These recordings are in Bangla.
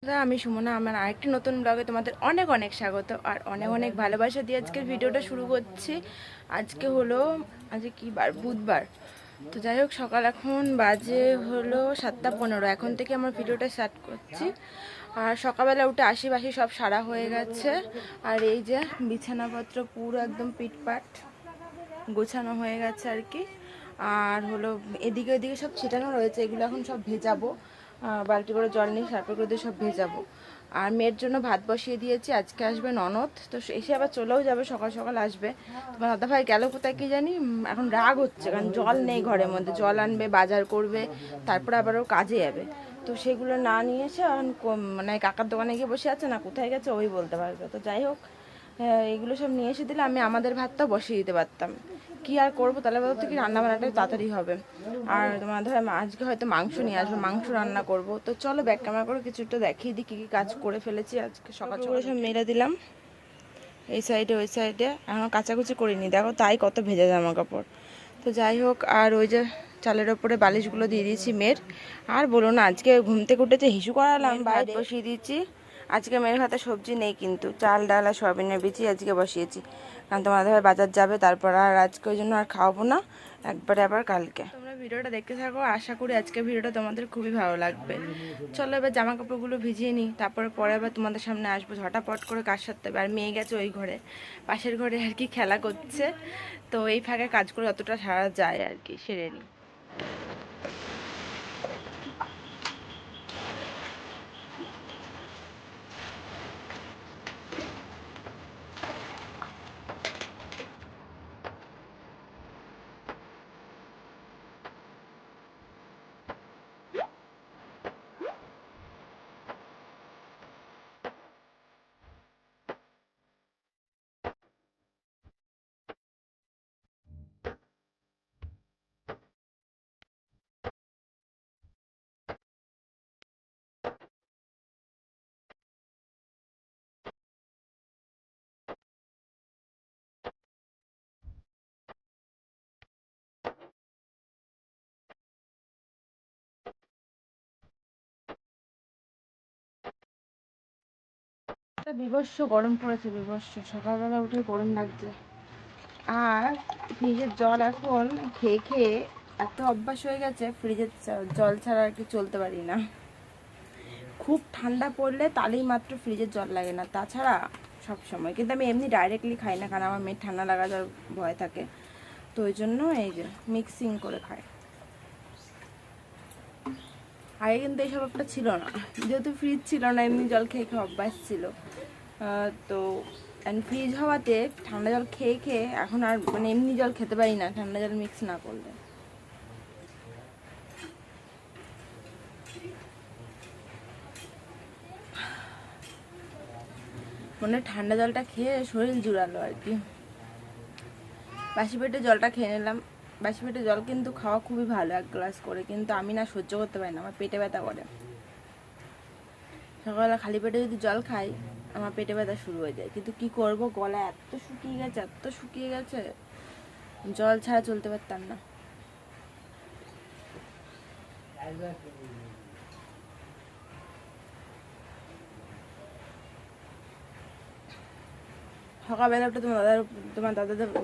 আমি সুমনা, আমার আরেকটি নতুন ব্লগে তোমাদের অনেক অনেক স্বাগত আর অনেক অনেক ভালোবাসা দিয়ে আজকের ভিডিওটা শুরু করছি। আজকে কি বার? বুধবার। তো যাই হোক, সকাল এখন বাজে হলো 7:15। এখন থেকে আমার ভিডিওটা স্টার্ট করছি। আর সকালবেলা উঠে আশিবাসি সব সারা হয়ে গেছে। আর এই যে বিছানাপত্র পুরো একদম পিটপাট গোছানো হয়ে গেছে আর কি। আর হলো এদিকে ওদিকে সব ছিটানো রয়েছে, এগুলো এখন সব ভেজাবো। বালতি করে জল নিয়ে সার্ফে করে দিয়ে সব ভেজাবো। আর মেয়ের জন্য ভাত বসিয়ে দিয়েছি, আজকে আসবে ননদ, তো এসে আবার চলেও যাবে, সকাল সকাল আসবে। তোমার দাদা ভাই গেল কোথায় কি জানি, এখন রাগ হচ্ছে কারণ জল নেই ঘরের মধ্যে। জল আনবে, বাজার করবে, তারপরে আবারও কাজে যাবে। তো সেগুলো না নিয়ে এসে এখন মানে কাকার দোকানে গিয়ে বসে আছে, না কোথায় গেছে ওই বলতে পারবে। তো যাই হোক, এগুলো সব নিয়ে এসে দিলে আমি আমাদের ভাতটাও বসিয়ে দিতে পারতাম। কি আর করবো, তাহলে বলতে কি রান্না বান্নাটা তাড়াতাড়ি হবে। আর তোমার ধর আজকে হয়তো মাংস নিয়ে আসবে, মাংস রান্না করব। তো চলো ব্যাক ক্যামেরা করে কিছুটা দেখিয়ে দিই কী কী কাজ করে ফেলেছি আজকে সকাল সকাল। সব মেরে দিলাম এই সাইডে ওই সাইডে, এখন কাচাকুচি করিনি, দেখো তাই কত ভেজা জামা কাপড়। তো যাই হোক, আর ওই যে চালের ওপরে বালিশগুলো দিয়ে দিয়েছি মেয়ের। আর বলো না, আজকে ঘুম থেকে উঠেছে হিসু করালাম, বাইরে বসিয়ে দিয়েছি। আজকে মেয়ের হাতে সবজি নেই, কিন্তু চাল ডাল আর সয়াবিনের বীজই আজকে বসিয়েছি, কারণ তোমার দাদা ভাই বাজার যাবে। তারপর আর আজকে ওই জন্য আর খাওয়াবো না, একবারে আবার কালকে। তোমরা ভিডিওটা দেখতে থাকো, আশা করি আজকে ভিডিওটা তোমাদের খুবই ভালো লাগবে। চলো এবার জামা কাপড়গুলো ভিজিয়ে নিই, তারপরে পরে আবার তোমাদের সামনে আসবো। ঝটাপট করে কাজ সারতে হবে। আর মেয়ে গেছে ওই ঘরে, পাশের ঘরে আর কি খেলা করছে। তো এই ফাঁকে কাজ করে অতটা সারা যায় আর কি, সেরে নিই। বিভৎস গরম পড়েছে, বিভৎস। সকালবেলা উঠে গরম লাগছে। আর ফ্রিজের জল এখন খেয়ে খেয়ে এত অভ্যাস হয়ে গেছে, ফ্রিজের জল ছাড়া আর কি চলতে পারি না। খুব ঠান্ডা পড়লে তাহলেই মাত্র ফ্রিজের জল লাগে, না তাছাড়া সব সময়। কিন্তু আমি এমনি ডাইরেক্টলি খাই না, কারণ আমার মেয়ের ঠান্ডা লাগা যাওয়ার ভয় থাকে। তো ওই জন্য এই যে মিক্সিং করে খাই। আগে কিন্তু এইসব একটা ছিল না, যেহেতু ফ্রিজ ছিল না, এমনি জল খেয়ে খেয়ে অভ্যাস ছিল। তো ফ্রিজ হওয়াতে ঠান্ডা জল খেয়ে খেয়ে এখন আর মানে এমনি জল খেতে পারি না ঠান্ডা জল মিক্স না করলে। মানে ঠান্ডা জলটা খেয়ে শরীর জুড়ালো আর কি। বাসি পেটে জলটা খেয়ে নিলাম। বাসি পেটে জল কিন্তু খাওয়া খুবই ভালো, 1 গ্লাস করে, কিন্তু আমি না সহ্য করতে পারি না, আমার পেটে ব্যথা করে। সকালবেলা খালি পেটে যদি জল খাই আমার পেটে ব্যথা শুরু হয়ে যায়। কিন্তু কি করব, গলা এত শুকিয়ে গেছে, এত শুকিয়ে গেছে, জল ছাড়া চলতে পারতাম না। সকালবেলা উঠে তোমার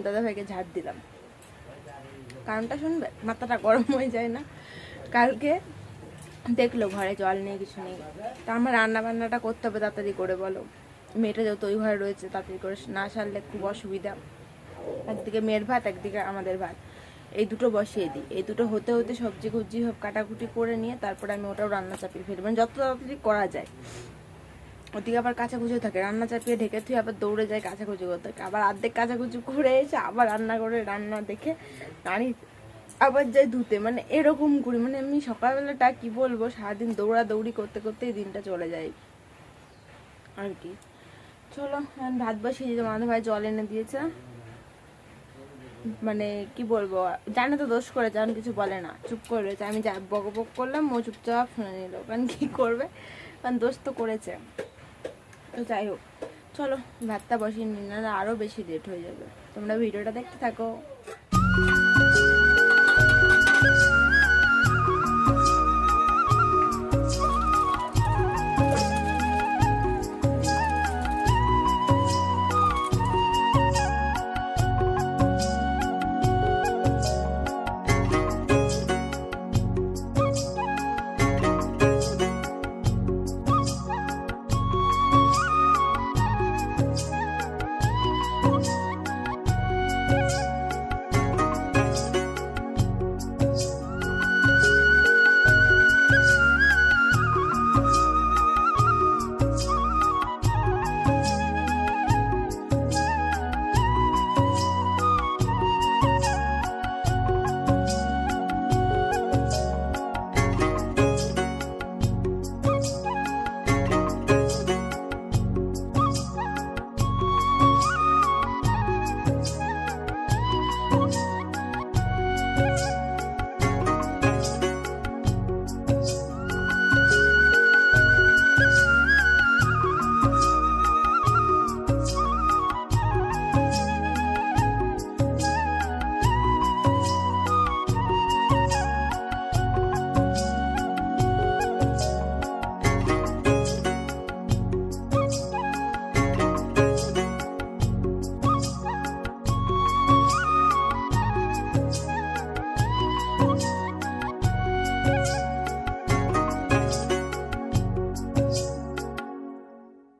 দাদা ভাইকে ঝাড় দিলাম। কারণটা শুনবে, মাথাটা গরম হয়ে যায় না। কালকে দেখলো ঘরে জল নেই, কিছু নেই। তা আমার রান্না বান্নাটা করতে হবে তাড়াতাড়ি করে, বলো। মেয়েটা যেহেতু ওই ঘরে রয়েছে, তাড়াতাড়ি করে না সারলে খুব অসুবিধা। একদিকে মেয়ের ভাত, একদিকে আমাদের ভাত, এই দুটো বসিয়ে দিই। এই দুটো হতে হতে সবজি কুবজি সব কাটাকুটি করে নিয়ে তারপরে আমি ওটাও রান্না চাপিয়ে ফেলি, মানে যত তাড়াতাড়ি করা যায়। ওদিকে আবার কাচাকুচি থাকে, রান্না চাপিয়ে ঢেকে থুয়ে আবার দৌড়ে যায় কাচাকুচি করতে, আবার অর্ধেক কাচাকুচি করে এসে আবার রান্না করে, রান্না দেখে রানি আবার যাই ধুতে। মানে এরকম করি, মানে আমি সকালবেলাটা কি বলবো, সারাদিন দৌড়াদৌড়ি করতে করতেই দিনটা চলে যায় আর কি। চলো ভাত বসিয়ে দিতে, মাধব ভাই জল এনে দিয়েছে। মানে কি বলবো, জানে তো দোষ করে, যেমন কিছু বলে না, চুপ করে রয়েছে। আমি যা বক বক করলাম ও চুপচাপ শুনে নিল, কারণ কি করবে, কারণ দোষ তো করেছে। তো যাই হোক, চলো ভাতটা বসিয়ে নিই, না আরও বেশি লেট হয়ে যাবে। তোমরা ভিডিওটা দেখতে থাকো।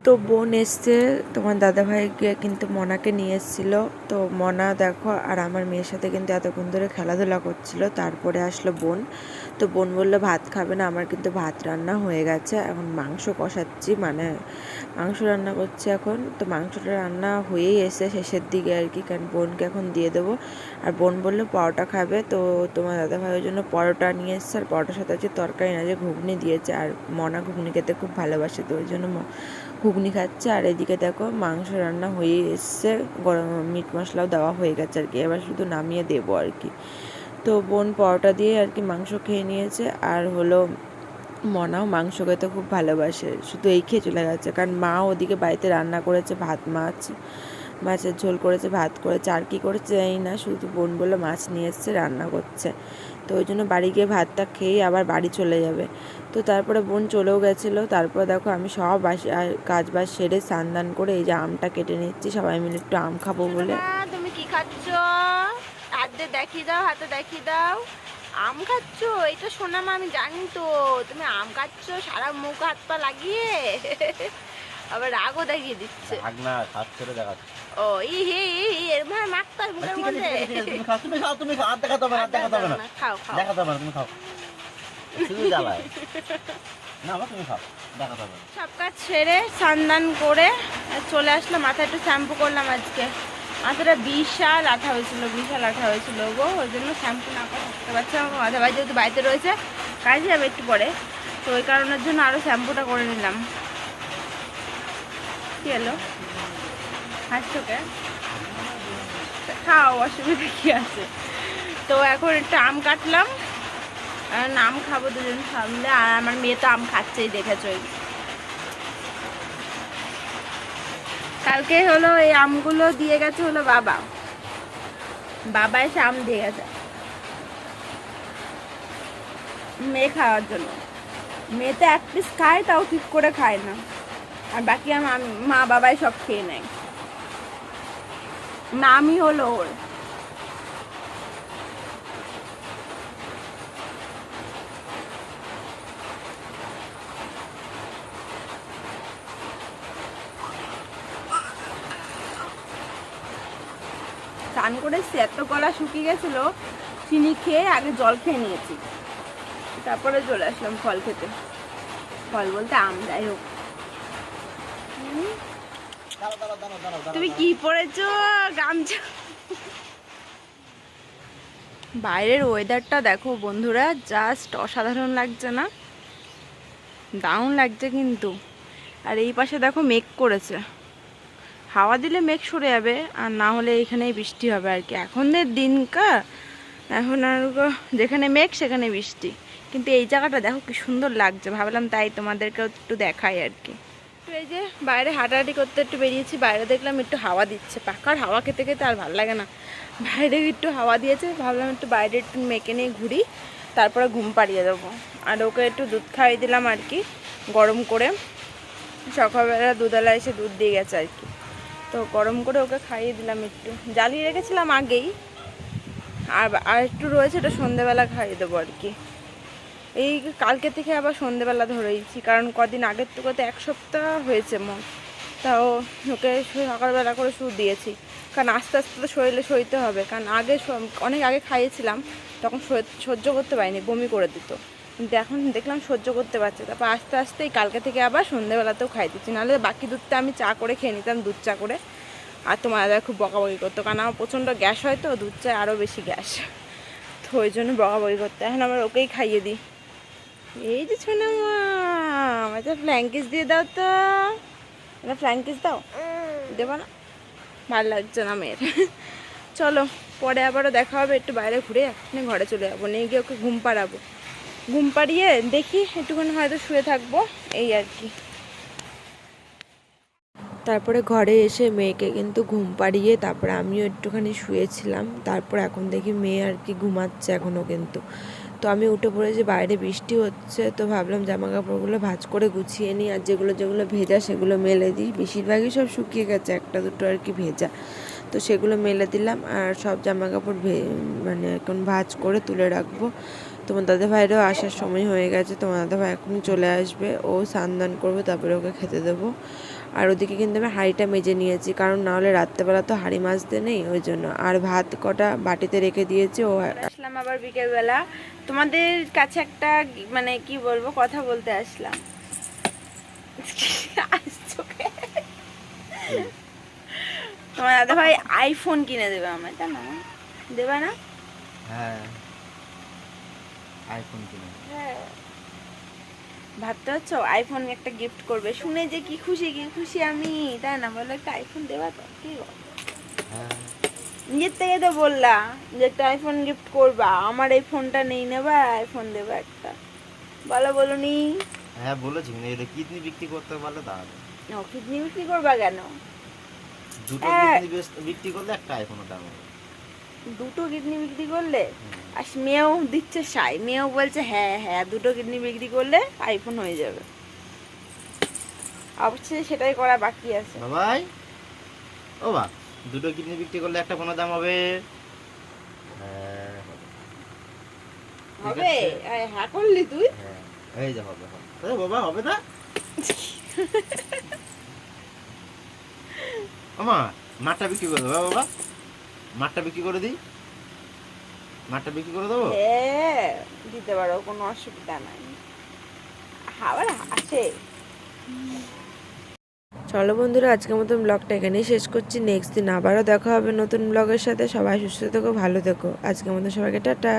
তো বোন এসছে, তোমার দাদাভাইকে কিন্তু মনাকে নিয়ে এসেছিলো। তো মনা দেখো আর আমার মেয়ের সাথে কিন্তু এতক্ষণ ধরে খেলাধুলা করছিল। তারপরে আসলো বোন। তো বোন বললো ভাত খাবে না, আমার কিন্তু ভাত রান্না হয়ে গেছে, এখন মাংস কষাচ্ছি, মানে মাংস রান্না করছি এখন। তো মাংসটা রান্না হয়েই এসে শেষের দিকে আর কি, কারণ বোনকে এখন দিয়ে দেবো। আর বোন বললো পরোটা খাবে, তো তোমার দাদাভাইয়ের জন্য পরোটা নিয়ে এসছে, আর পরোটার সাথে হচ্ছে তরকারি না, যে ঘুগনি দিয়েছে, আর মনা ঘুগনি খেতে খুব ভালোবাসে, তো ওই জন্য ঘুগনি খাচ্ছে। আর এদিকে দেখো মাংস রান্না হয়ে এসছে, গরম মিট মশলাও দেওয়া হয়ে গেছে আর কি, এবার শুধু নামিয়ে দেবো আর কি। তো বোন পরোটা দিয়ে আর কি মাংস খেয়ে নিয়েছে, আর হলো মনাও মাংস খেতে খুব ভালোবাসে, শুধু এই খেয়ে চলে গেছে, কারণ মা ওদিকে বাড়িতে রান্না করেছে, মাছের ঝোল করেছে, ভাত করেছে, আর কি করেছে জানি না, শুধু বোন বলে মাছ নিয়ে এসছে রান্না করছে। তো ওই জন্য বাড়ি গিয়ে ভাতটা খেয়েই আবার বাড়ি চলে যাবে। তো তারপরে বোন চলেও গেছিলো। তারপর দেখো আমি সব কাজ বাজ সেরে স্নান করে এই যে আমটা কেটে নিচ্ছি, সবাই মিলে একটু আম খাবো বলে। তুমি কি খাচ্ছ? হাতে দেখিয়ে দাও, হাতে দেখিয়ে দাও। আম খাচ্ছ? এই তো সোনামা, আমি জানি তো তুমি আম খাচ্ছ সারা মুখ হাত পা লাগিয়ে। আবার রাগও দেখিয়ে দিচ্ছে। রাগ না, হাত ছেড়ে দেখাচ্ছে। ও ই হে এর ভাই মাখতার মুখের মধ্যে। তুমি খাও হাত দেখাতে হবে, হাত দেখাতে হবে না। খাও খাও, দেখাতে হবে না, তুমি খাও। শুধু জ্বালায় না, তুমি খাও, দেখাতে হবে। সব কাজ সেরে স্নান করে চলে আসলাম, মাথায় একটু শ্যাম্পু করলাম আজকে। মাথাটা বিশাল আঠা হয়েছিল গো, ওই জন্য শ্যাম্পু না করে থাকতে পারছি। আমার মাথা ভাই যেহেতু বাড়িতে রয়েছে, কাজে যাবে একটু পরে, তো ওই কারণের জন্য আরও শ্যাম্পুটা করে নিলাম। কি হলো হাসছোকে? খাও, অসুবিধা কি আছে। তো এখন একটু আম কাটলাম, আম খাবো দুজন সামনে, আর আমার মেয়ে তো আম খাচ্ছেই, দেখেছই। কালকে হলো এই আমগুলো দিয়ে গেছে হলো বাবা এসে আম দিয়ে গেছে মেয়ে খাওয়ার জন্য। মেয়ে তো এক পিস খায়, তাও ঠিক করে খায় না, আর বাকি মা বাবাই সব খেয়ে নেয়। নামই হলো ওর। স্নান করে এত গলা শুকিয়ে গেছিলো, চিনি খেয়ে আগে জল খেয়ে নিয়েছি, তারপরে চলে আসলাম ফল খেতে। ফল বলতে আম, যাই হোক। তুমি কি পরেছো? গামছা। বাইরের ওয়েদারটা দেখো বন্ধুরা, জাস্ট অসাধারণ লাগছে না? দারুণ লাগছে কিন্তু। আর এই পাশে দেখো মেঘ করেছে, হাওয়া দিলে মেঘ সরে যাবে, আর না হলে এইখানেই বৃষ্টি হবে আর কি। এখনের দিনকার, এখন আর যেখানে মেঘ সেখানে বৃষ্টি। কিন্তু এই জায়গাটা দেখো কি সুন্দর লাগছে, ভাবলাম তাই তোমাদেরকেও একটু দেখাই আর কি। তো এই যে বাইরে হাঁটাহাঁটি করতে একটু বেরিয়েছি, বাইরে দেখলাম একটু হাওয়া দিচ্ছে, পাখার হাওয়া খেতে খেতে আর ভালো লাগে না, বাইরে একটু হাওয়া দিয়েছে, ভাবলাম একটু বাইরে একটু মেখে নিয়ে ঘুরি, তারপরে ঘুম পাড়িয়ে দেবো। আর ওকে একটু দুধ খাইয়ে দিলাম আর কি, গরম করে। সকালবেলা দুধওয়ালা এসে দুধ দিয়ে গেছে আর কি, তো গরম করে ওকে খাইয়ে দিলাম, একটু জ্বালিয়ে রেখেছিলাম আগেই, আর একটু রয়েছে, ওটা সন্ধেবেলা খাইয়ে দেবো আর কি। এই কালকে থেকে আবার সন্ধেবেলা ধরেইছি, কারণ কদিন আগের থেকে তো এক সপ্তাহ হয়েছে তাও ওকে সকালবেলা করে শুধু দিয়েছি, কারণ আস্তে আস্তে তো শরীরে সইতে হবে, কারণ অনেক আগে খাইয়েছিলাম, তখন সহ্য করতে পারিনি, বমি করে দিত, কিন্তু এখন দেখলাম সহ্য করতে পারছে। তারপর আস্তে আস্তে কালকে থেকে আবার সন্ধেবেলাতেও খাই দিচ্ছি, নাহলে বাকি দুধটা আমি চা করে খেয়ে নিতাম, দুধ চা করে। আর তোমার দাদা খুব বকাবকি করতো, কারণ আমার প্রচণ্ড গ্যাস হয়, তো দুধ চায় আরও বেশি গ্যাস, তো ওই জন্য বকাবকি করতো। এখন আমার ওকেই খাইয়ে দিই। এই যে শোনা মা, আমার ফ্ল্যাঙ্কিস দিয়ে দাও তো, এটা ফ্ল্যাঙ্কিস দাও, দেবো না, ভালো লাগছে না মেয়ের। চলো পরে আবারও দেখা হবে, একটু বাইরে ঘুরে এখনই ঘরে চলে যাবো, নিয়ে গিয়ে ওকে ঘুম পাড়াবো, ঘুম পাড়িয়ে দেখি একটুখানি হয়তো শুয়ে থাকবো, এই আর কি। তারপরে ঘরে এসে মেয়েকে কিন্তু ঘুম পাড়িয়ে তারপরে আমিও একটুখানি শুয়েছিলাম, তারপর এখন দেখি মেয়ে আর কি ঘুমাচ্ছে এখনও কিন্তু। তো আমি উঠে পড়েছি, বাইরে বৃষ্টি হচ্ছে, তো ভাবলাম জামা কাপড়গুলো ভাঁজ করে গুছিয়ে নিই, আর যেগুলো ভেজা সেগুলো মেলে দিই, বেশিরভাগই সব শুকিয়ে গেছে, একটা দুটো আর কি ভেজা, তো সেগুলো মেলে দিলাম। আর সব জামা কাপড় মানে এখন ভাঁজ করে তুলে রাখবো। তোমার দাদা ভাইয়েরও আসার সময় হয়ে গেছে, তোমার দাদা ভাই এখনই চলে আসবে, ও স্নান করবে তারপরে ওকে খেতে দেবো। আর ওদিকে কিন্তু আমি হাঁড়িটা মেজে নিয়েছি, কারণ না হলে রাত্রেবেলা তো হাঁড়ি মাজতে নেই, ওই জন্য। আর ভাত কটা বাটিতে রেখে দিয়েছি। ও আসলাম আবার বিকেলবেলা তোমাদের কাছে একটা মানে কি বলবো কথা বলতে আসলাম। তোমার দাদা ভাই আইফোন কিনে দেবে আমায়, তাই না? দেবে না? হ্যাঁ, আইফোন কিনে। হ্যাঁ, ভাবতে হচ্ছে আইফোন একটা গিফট করবে, শুনে যে কি খুশি আমি, তাই না? বলে একটা আইফোন দেবা তো, কি বল? হ্যাঁ, নিজের থেকে তো বললা যে একটা আইফোন গিফট করবা, আমার এই ফোনটা নেই নেবা, আইফোন দেবা একটা, বলুনি? হ্যাঁ বলেছি, কিন্তু এটা কিডনি বিক্রি করতে পারলে দাঁড়াবে। ও, কিডনি বিক্রি করবা কেন? দুটো হ্যাঁ। কিডনি বিক্রি করলে একটা আইফোনের দাম হবে। দুটো কিডনি বিক্রি করলে? আর মেয়েও দিচ্ছে সাই, মেয়েও বলছে হ্যাঁ হ্যাঁ দুটো কিডনি বিক্রি করলে আইফোন হয়ে যাবে। অবশ্যই সেটাই করা বাকি আছে। বাবাই, ও বা, দুটো কিডনি বিক্রি করলে একটা ফোনের দাম হবে। হ্যাঁ, হবে? হ্যাঁ করলি তুই? হ্যাঁ, এই যে হবে হবে। আরে বাবা, হবে না? আমা, মাঠটা বিক্রি করে দেবো বাবা, মাঠটা বিক্রি করে দিই, মাঠটা বিক্রি করে দেবো। হ্যাঁ দিতে পারো, কোনো অসুবিধা নাই। আবার আসে। চলো বন্ধুরা, আজকের মতন ব্লগটা এখানেই শেষ করছি। নেক্সট দিন আবারও দেখা হবে নতুন ব্লগের সাথে। সবাই সুস্থ থেকো, ভালো থেকো। আজকের মতো সবাইকে টাটা।